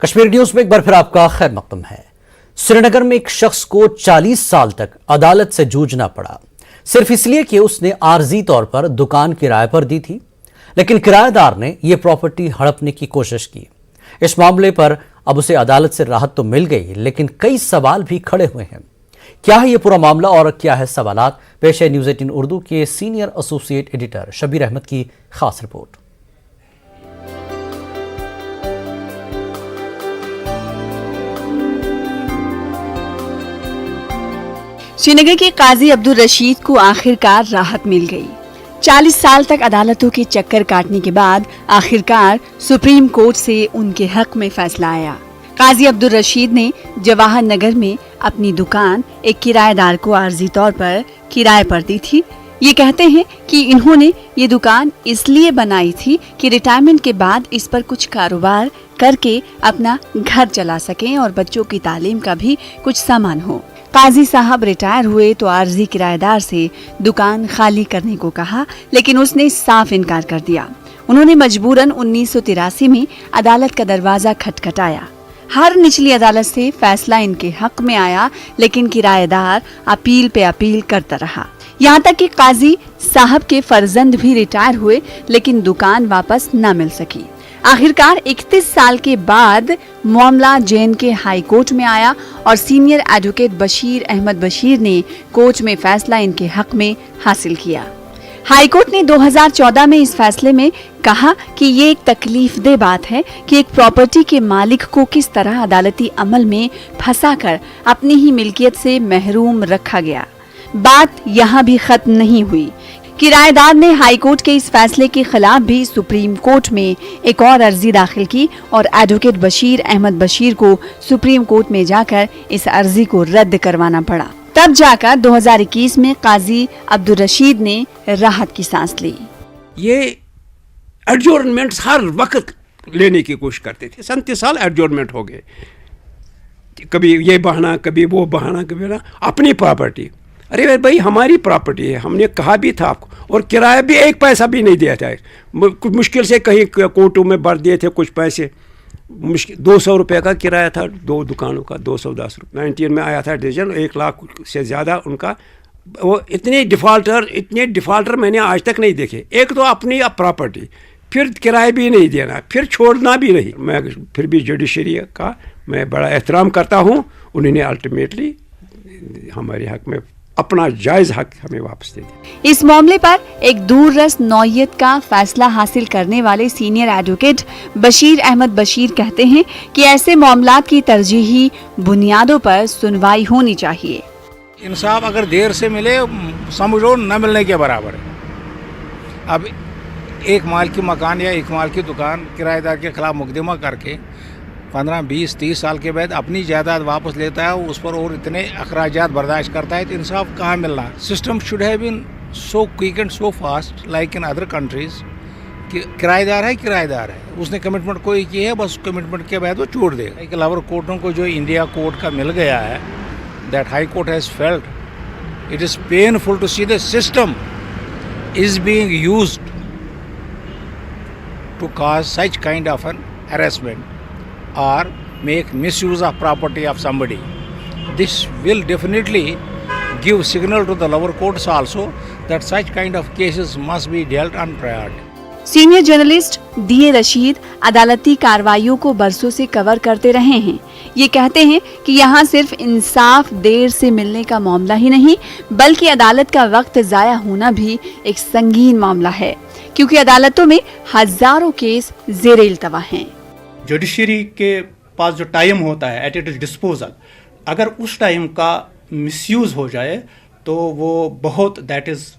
Kashmir news में एक बार फिर आपका खैर मकदम है। श्रीनगर में एक शख्स को 40 साल तक अदालत से जूझना पड़ा, सिर्फ इसलिए कि उसने आर्जी तौर पर दुकान किराए पर दी थी, लेकिन किराएदार ने यह प्रॉपर्टी हड़पने की कोशिश की। इस मामले पर अब उसे अदालत से राहत तो मिल गई, लेकिन कई सवाल भी खड़े हुए हैं। क्या है ये पूरा मामला और क्या है सवालात? पेश है न्यूज 18 उर्दू के senior associate editor Shabir Ahmad की खास रिपोर्ट। श्रीनगर के काजी अब्दुल रशीद को आखिरकार राहत मिल गई। 40 साल तक अदालतों के चक्कर काटने के बाद आखिरकार सुप्रीम कोर्ट से उनके हक में फैसला आया। काजी अब्दुल रशीद ने जवाहर नगर में अपनी दुकान एक किराएदार को आर्जी तौर पर किराए पर दी थी। ये कहते हैं कि इन्होंने ये दुकान इसलिए बनाई थी कि रिटायरमेंट के बाद इस पर कुछ कारोबार करके अपना घर चला सकें और बच्चों की तालीम का भी कुछ सामान हो। काजी साहब रिटायर हुए तो आर्जी किराएदार से दुकान खाली करने को कहा, लेकिन उसने साफ इनकार कर दिया। उन्होंने मजबूरन 1983 में अदालत का दरवाजा खटखटाया। हर निचली अदालत से फैसला इनके हक में आया, लेकिन किराएदार अपील पे अपील करता रहा। यहाँ तक कि काजी साहब के फर्जंद भी रिटायर हुए, लेकिन दुकान वापस न मिल सकी। आखिरकार 31 साल के बाद मामला जेएन के हाई कोर्ट में आया और सीनियर एडवोकेट बशीर अहमद बशीर ने कोर्ट में फैसला इनके हक में हासिल किया। हाई कोर्ट ने 2014 में इस फैसले में कहा कि ये एक तकलीफदेह बात है कि एक प्रॉपर्टी के मालिक को किस तरह अदालती अमल में फंसाकर अपनी ही मिल्कियत से महरूम रखा गया। बात यहाँ भी खत्म नहीं हुई। किराएदार ने हाईकोर्ट के इस फैसले के खिलाफ भी सुप्रीम कोर्ट में एक और अर्जी दाखिल की और एडवोकेट बशीर अहमद बशीर को सुप्रीम कोर्ट में जाकर इस अर्जी को रद्द करवाना पड़ा। तब जाकर 2021 में काजी अब्दुल रशीद ने राहत की सांस ली। ये एडजोर्नमेंट्स हर वक्त लेने की कोशिश करते थे। 37 साल एडजोर्नमेंट हो गए, कभी ये बहाना कभी वो बहाना, कभी ना अपनी प्रॉपर्टी। अरे भाई हमारी प्रॉपर्टी है, हमने कहा भी था आपको, और किराया भी एक पैसा भी नहीं दिया था। कुछ मुश्किल से कहीं कोर्टों में भर दिए थे कुछ पैसे। मुश्किल 200 रुपये का किराया था 2 दुकानों का, 210 रुपये। 19 में आया था डिसीजन, 1 लाख से ज़्यादा उनका। वो इतने डिफ़ाल्टर मैंने आज तक नहीं देखे। एक तो अपनी प्रॉपर्टी, फिर किराया भी नहीं देना, फिर छोड़ना भी नहीं। मैं फिर भी जुडिशरी का मैं बड़ा एहतराम करता हूँ। उन्होंने अल्टीमेटली हमारे हक में अपना जायज हक हमें वापस दे दिया। इस मामले पर एक दूररस नौयत का फैसला हासिल करने वाले सीनियर एडवोकेट बशीर अहमद बशीर कहते हैं कि ऐसे मामलात की तरजीही बुनियादों पर सुनवाई होनी चाहिए। इंसाफ अगर देर से मिले समझो न मिलने के बराबर है। अब एक माल की मकान या एक माल की दुकान किराएदार के खिलाफ मुकदमा करके 15, 20, 30 साल के बाद अपनी जायदाद वापस लेता है, उस पर और इतने अखराजात बर्दाश्त करता है, तो इंसाफ कहाँ मिलना। System should have been so quick and so fast like in other countries कि किराएदार है, उसने कमिटमेंट कोई की है, बस कमिटमेंट के बाद वो छोड़ देगा। एक लोअर कोर्टों को जो इंडिया कोर्ट का मिल गया है, that high court has felt it is painful to see the system is being used to cause such kind of an harassment or make misuse of property of somebody. This will definitely give signal to the lower courts also that such kind of cases must be dealt on priority. Senior journalist DA Rashid अदालती कार्रवाइयों को बरसों से cover करते रहे हैं। ये कहते हैं कि यहाँ सिर्फ इंसाफ देर से मिलने का मामला ही नहीं, बल्कि अदालत का वक्त जाया होना भी एक संगीन मामला है, क्योंकि अदालतों में हजारों केस ज़ेरे इल्तवा हैं। जुडिशरी के पास जो टाइम होता है एट इट्स डिस्पोजल, अगर उस टाइम का मिसयूज़ हो जाए तो वो बहुत दैट इज़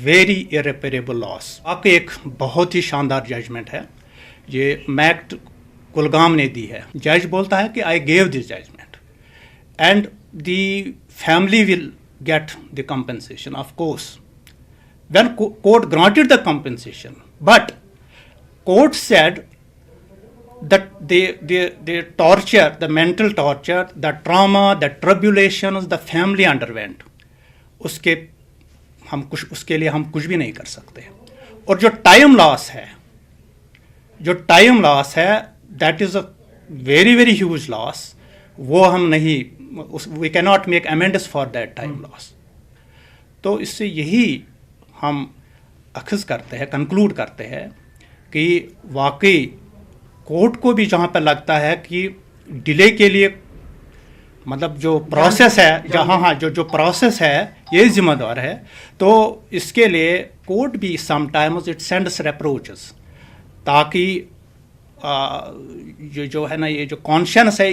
वेरी इरेपरेबल लॉस। आपके एक बहुत ही शानदार जजमेंट है, ये मैक्ट कुलगाम ने दी है। जज बोलता है कि I gave this judgment and the family will get the compensation of course when court granted the compensation, but court said that the torture, the mental torture, the trauma, the tribulations the family underwent, उसके लिए हम कुछ भी नहीं कर सकते। और जो टाइम लॉस है that is very very huge loss, वो हम नहीं, we can not make amends for that time loss. तो इससे यही हम अखज़ करते हैं, कंक्लूड करते हैं कि वाकई कोर्ट को भी जहाँ पर लगता है कि डिले के लिए मतलब जो प्रोसेस है, जहाँ हाँ जो प्रोसेस है ये जिम्मेदार है, तो इसके लिए कोर्ट भी समटाइम्स इट सेंड्स अप्रोचेस, ताकि जो है ना, ये जो कॉन्शियस है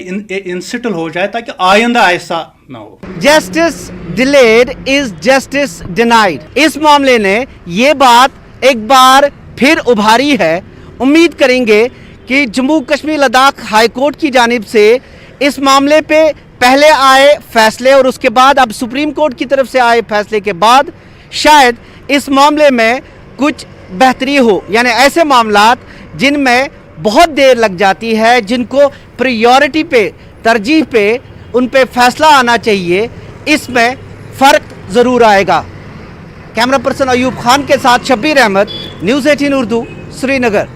इंसिटल हो जाए, ताकि आइंदा ऐसा ना हो। Justice delayed is justice denied. इस मामले ने ये बात एक बार फिर उभारी है। उम्मीद करेंगे कि जम्मू कश्मीर लद्दाख हाई कोर्ट की जानिब से इस मामले पे पहले आए फैसले और उसके बाद अब सुप्रीम कोर्ट की तरफ से आए फैसले के बाद शायद इस मामले में कुछ बेहतरी हो, यानी ऐसे मामलात जिनमें बहुत देर लग जाती है, जिनको प्रायोरिटी पे, तरजीह पे उन पे फैसला आना चाहिए, इसमें फ़र्क ज़रूर आएगा। कैमरा पर्सन अयूब खान के साथ शब्बीर अहमद, न्यूज़ 18 उर्दू, श्रीनगर।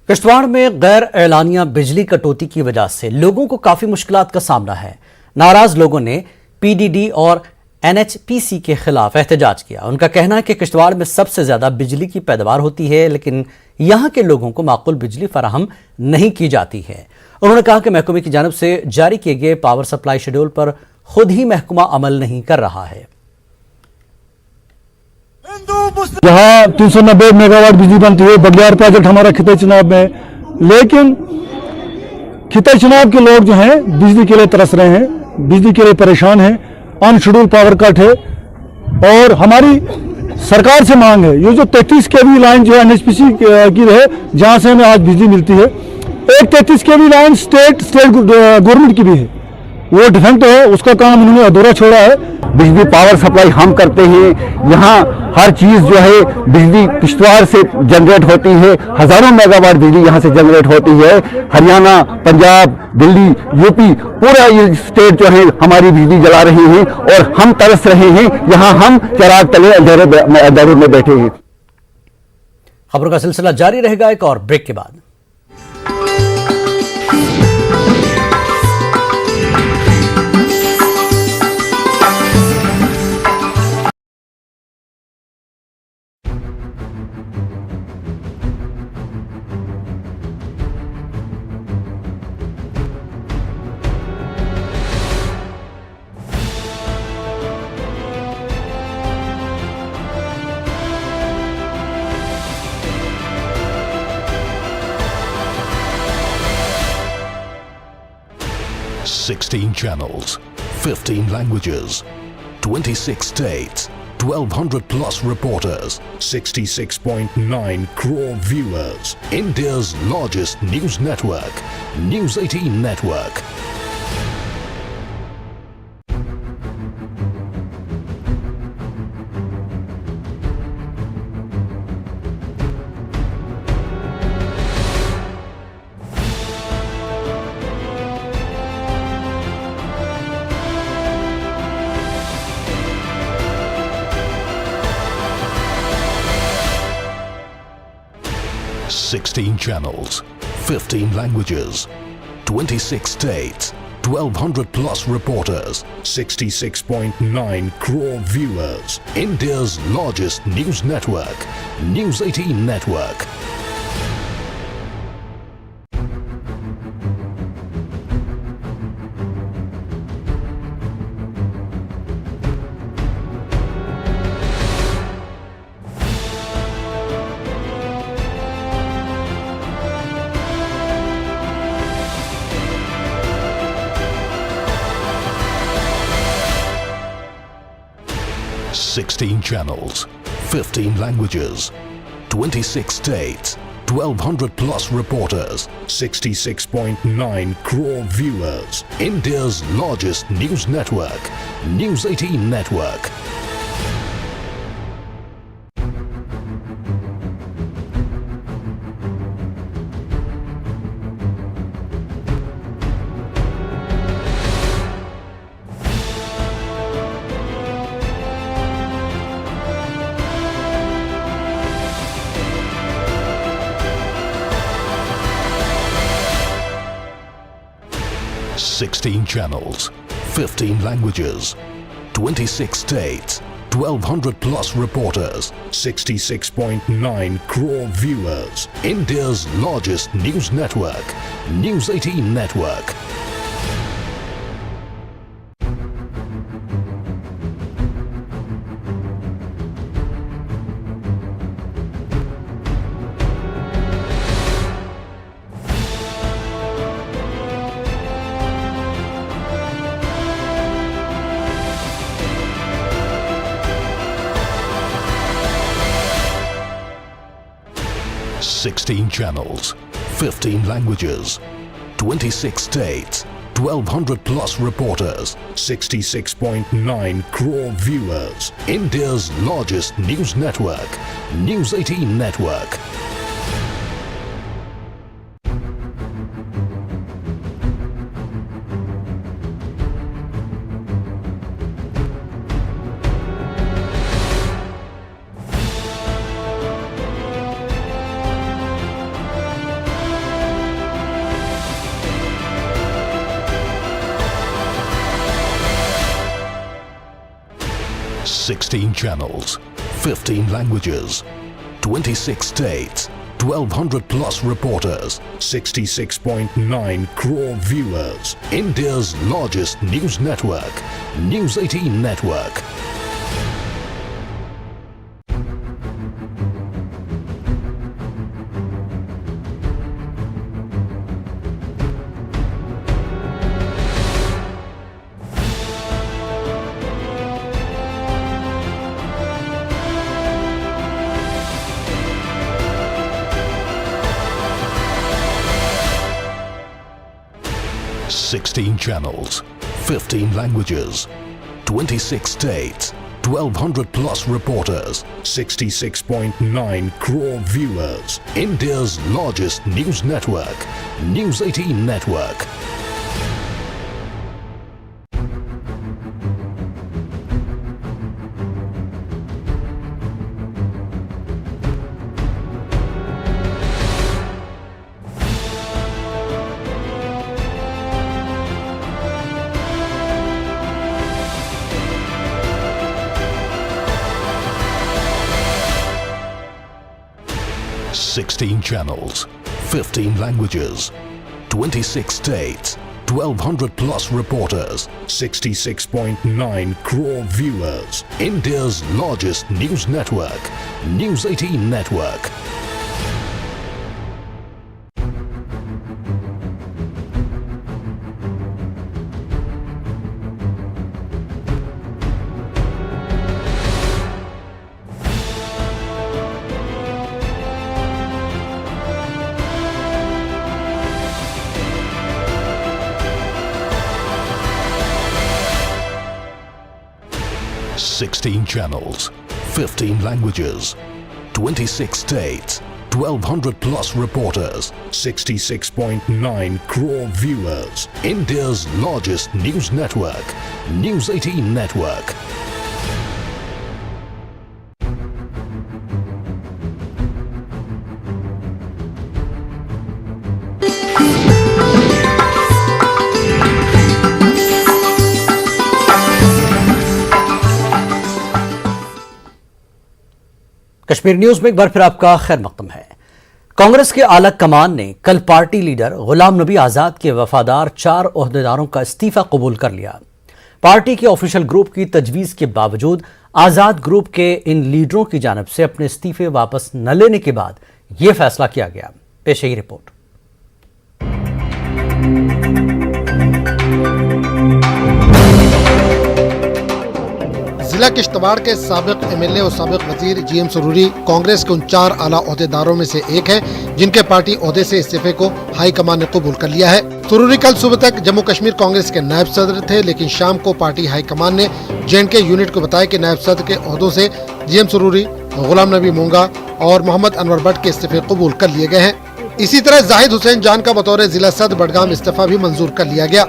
किश्तवाड़ में गैर एलानिया बिजली कटौती की वजह से लोगों को काफी मुश्किलात का सामना है। नाराज लोगों ने पीडीडी और एनएचपीसी के खिलाफ एहतजाज किया। उनका कहना है कि किश्तवाड़ में सबसे ज्यादा बिजली की पैदावार होती है, लेकिन यहां के लोगों को माकूल बिजली फराहम नहीं की जाती है। उन्होंने कहा कि महकमे की जानिब से जारी किए गए पावर सप्लाई शेड्यूल पर खुद ही महकमा अमल नहीं कर रहा है। जहाँ 390 मेगावाट बिजली बनती है, बगलियार प्रोजेक्ट हमारा खिते चुनाव में, लेकिन खिते चुनाव के लोग जो हैं बिजली के लिए तरस रहे हैं, बिजली के लिए परेशान हैं। अनशेड्यूल पावर कट है और हमारी सरकार से मांग है, ये जो 33 केवी लाइन जो है एनएचपीसी की है, जहाँ से हमें आज बिजली मिलती है, एक 33 केवी लाइन स्टेट गवर्नमेंट की भी है, वो डिफेक्ट है, उसका काम उन्होंने अधूरा छोड़ा है। बिजली पावर सप्लाई हम करते हैं। यहाँ हर चीज़ जो है बिजली किश्तवाड़ से जनरेट होती है। हज़ारों मेगावाट बिजली यहाँ से जनरेट होती है। हरियाणा, पंजाब, दिल्ली, यूपी, पूरा ये स्टेट जो है हमारी बिजली जला रही है और हम तरस रहे हैं। यहाँ हम चिराग तले अंधेरे में बैठे हैं। खबरों का सिलसिला जारी रहेगा एक और ब्रेक के बाद। Sixteen channels, 15 languages, 26 states, 1,200 plus reporters, 66.9 crore viewers. India's largest news network, News 18 Network. Sixteen channels, 15 languages, 26 states, 1,200 plus reporters, 66.9 crore viewers. India's largest news network, News 18 Network. Sixteen channels, 15 languages, 26 states, 1,200 plus reporters, 66.9 crore viewers. India's largest news network, News 18 Network. 16 channels, 15 languages, 26 states, 1200 plus reporters, 66.9 crore viewers. India's largest news network, News 18 Network. Sixteen channels, 15 languages, 26 states, 1200 plus reporters, 66.9 crore viewers. India's largest news network, News 18 Network. Sixteen channels, 15 languages, 26 states, 1200 plus reporters, 66.9 crore viewers. India's largest news network, News 18 Network. Sixteen channels, 15 languages, 26 states, 1200 plus reporters, 66.9 crore viewers. India's largest news network, News 18 Network. Sixteen channels, 15 languages, 26 states, 1200 plus reporters, 66.9 crore viewers. India's largest news network, News 18 Network. Sixteen channels, 15 languages, 26 states, 1200 plus reporters, 66.9 crore viewers. India's largest news network, News 18 Network. Kashmir news में एक बार फिर आपका खैर मकदम है। कांग्रेस के आला कमान ने कल पार्टी लीडर गुलाम नबी आजाद के वफादार 4 ओहदेदारों का इस्तीफा कबूल कर लिया। पार्टी के ऑफिशियल ग्रुप की तजवीज के बावजूद आजाद ग्रुप के इन लीडरों की जानिब से अपने इस्तीफे वापस न लेने के बाद यह फैसला किया गया। पेश है ये रिपोर्ट। जिला किश्तवाड़ के साबिक एमएलए और साबिक वजीर जीएम सरूरी कांग्रेस के उन 4 आला ओहदेदारों में से एक हैं जिनके पार्टी ओहदे से इस्तीफे को हाई कमान ने कबूल कर लिया है। सरूरी कल सुबह तक जम्मू कश्मीर कांग्रेस के नायब सदर थे, लेकिन शाम को पार्टी हाई कमान ने जेएंडके यूनिट को बताया कि नायब सदर के ओहदों से जीएम सरूरी, गुलाम नबी मोंगा और मोहम्मद अनवर भट्ट के इस्तीफे कबूल कर लिए गए हैं। इसी तरह जाहिद हुसैन जान का बतौर जिला सदर बडगाम इस्तीफा भी मंजूर कर लिया गया।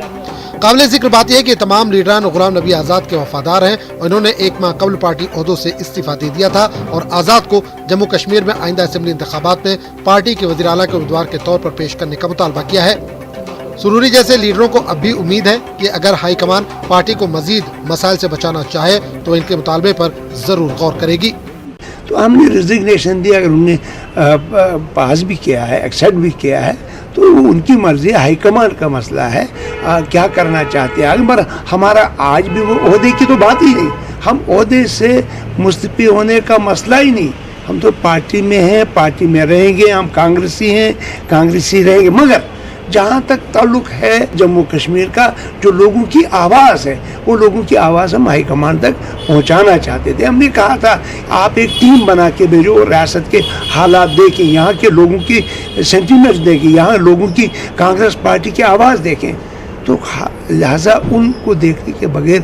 काबिल जिक्र बात यह है कि तमाम लीडरान गुलाम नबी आजाद के वफादार हैं और इन्होंने 1 माह कबल पार्टी ओहदों से इस्तीफा दे दिया था और आजाद को जम्मू कश्मीर में आइंदा असेंबली इंतखाबात में पार्टी के वज़ीर आला के उम्मीदवार के तौर पर पेश करने का मुतालबा किया है। सुरूरी जैसे लीडरों को अब भी उम्मीद है कि अगर हाईकमान पार्टी को मजीद मसाइल से बचाना चाहे तो इनके मुतालबे पर जरूर गौर करेगी। तो हमने रिजिग्नेशन दिया, अगर उन्होंने पास भी किया है, एक्सेप्ट भी किया है, तो वो उनकी मर्जी, हाईकमान का मसला है क्या करना चाहते हैं। मगर हमारा आज भी वो ओहदे की तो बात ही नहीं, हम ओहदे से मुस्तफी होने का मसला ही नहीं, हम तो पार्टी में हैं, पार्टी में रहेंगे, हम कांग्रेसी हैं, कांग्रेसी रहेंगे। मगर जहाँ तक ताल्लुक है जम्मू कश्मीर का, जो लोगों की आवाज़ है, वो लोगों की आवाज़ हम हाईकमान तक पहुँचाना चाहते थे। हमने कहा था आप एक टीम बना के भेजो, रियासत के हालात देखें, यहाँ के लोगों की सेंटिमेंट्स देखें, यहाँ लोगों की कांग्रेस पार्टी की आवाज़ देखें। तो लिहाजा उनको देखने के बगैर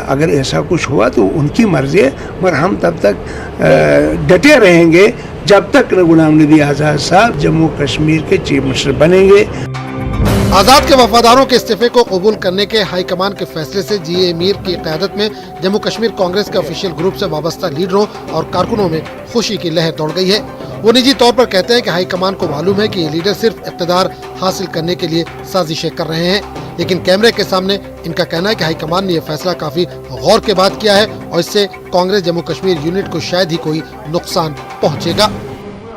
अगर ऐसा कुछ हुआ तो उनकी मर्जी है, मगर हम तब तक डटे रहेंगे जब तक गुलाम नबी आज़ाद साहब जम्मू कश्मीर के चीफ मिनिस्टर बनेंगे। आजाद के वफादारों के इस्तीफे को कबूल करने के हाईकमान के फैसले से जीए मीर की क़यादत में जम्मू कश्मीर कांग्रेस के ऑफिशियल ग्रुप से वाबस्ता लीडरों और कारकुनों में खुशी की लहर दौड़ गई है। वो निजी तौर पर कहते हैं कि हाईकमान को मालूम है कि ये लीडर सिर्फ इक़्तिदार हासिल करने के लिए साजिशें कर रहे हैं, लेकिन कैमरे के सामने इनका कहना है कि हाईकमान ने यह फैसला काफी गौर के बाद किया है और इससे कांग्रेस जम्मू कश्मीर यूनिट को शायद ही कोई नुकसान पहुँचेगा।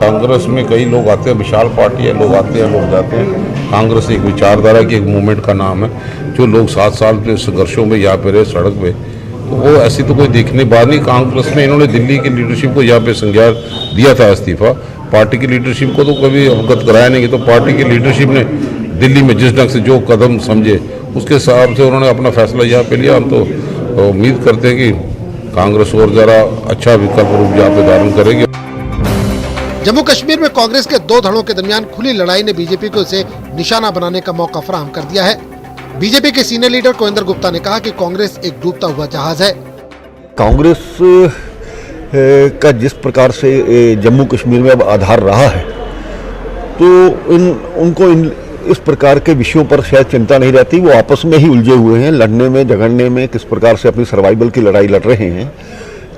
कांग्रेस में कई लोग आते हैं, विशाल पार्टी है, लोग आते हैं, लोग जाते हैं। कांग्रेस एक विचारधारा की, एक मूवमेंट का नाम है। जो लोग 7 साल के संघर्षों में यहाँ पे रहे सड़क पे, तो वो ऐसी तो कोई देखने बात नहीं। कांग्रेस में इन्होंने दिल्ली की लीडरशिप को यहाँ पे संज्ञान दिया था इस्तीफा, पार्टी की लीडरशिप को तो कभी अवगत कराया नहीं। तो पार्टी की लीडरशिप ने दिल्ली में जिस ढंग से जो कदम समझे उसके हिसाब से उन्होंने अपना फैसला यहाँ पे लिया। हम तो उम्मीद करते हैं कि कांग्रेस और ज़रा अच्छा विकल्प रूप यहाँ पे धारण करेगी। जम्मू कश्मीर में कांग्रेस के दो धड़ों के दरमियान खुली लड़ाई ने बीजेपी को इसे निशाना बनाने का मौका फराहम कर दिया है। बीजेपी के सीनियर लीडर कोविंदर गुप्ता ने कहा कि कांग्रेस एक डूबता हुआ जहाज है। कांग्रेस का जिस प्रकार से जम्मू कश्मीर में अब आधार रहा है, तो उनको इस प्रकार के विषयों पर शायद चिंता नहीं रहती। वो आपस में ही उलझे हुए हैं, लड़ने में, झगड़ने में, किस प्रकार से अपनी सर्वाइवल की लड़ाई लड़ रहे हैं।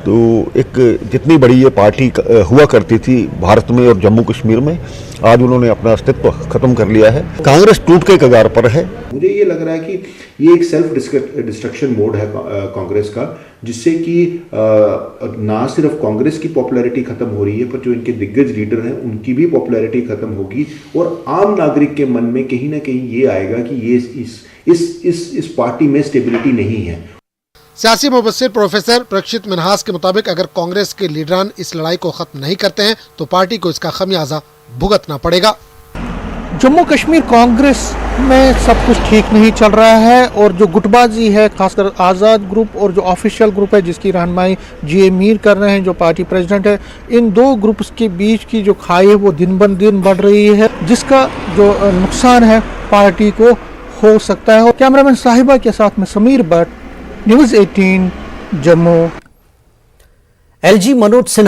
तो एक जितनी बड़ी ये पार्टी हुआ करती थी भारत में और जम्मू कश्मीर में, आज उन्होंने अपना अस्तित्व खत्म कर लिया है। कांग्रेस टूट के कगार पर है। मुझे ये लग रहा है कि ये एक सेल्फ डिस्ट्रक्शन मोड है कांग्रेस का, जिससे कि ना सिर्फ कांग्रेस की पॉपुलैरिटी खत्म हो रही है, पर जो इनके दिग्गज लीडर हैं उनकी भी पॉपुलैरिटी खत्म होगी और आम नागरिक के मन में कहीं ना कहीं ये आएगा कि ये इस पार्टी में स्टेबिलिटी नहीं है। सियासी मुबस्सिर प्रोफेसर प्रक्षित मिन्हास के मुताबिक अगर कांग्रेस के लीडरान इस लड़ाई को खत्म नहीं करते हैं तो पार्टी को इसका खमियाजा भुगतना पड़ेगा। जम्मू कश्मीर कांग्रेस में सब कुछ ठीक नहीं चल रहा है और जो गुटबाजी है, खासकर आज़ाद ग्रुप और जो ऑफिशियल ग्रुप है जिसकी रहनुमाई जीए मीर कर रहे हैं, जो पार्टी प्रेसिडेंट है, इन दो ग्रुप्स के बीच की जो खाई है वो दिन ब दिन बढ़ रही है, जिसका जो नुकसान है पार्टी को हो सकता है। कैमरामैन साहिबा के साथ में समीर भट्ट, न्यूज़ 18 जम्मू। एलजी मनोज सिन्हा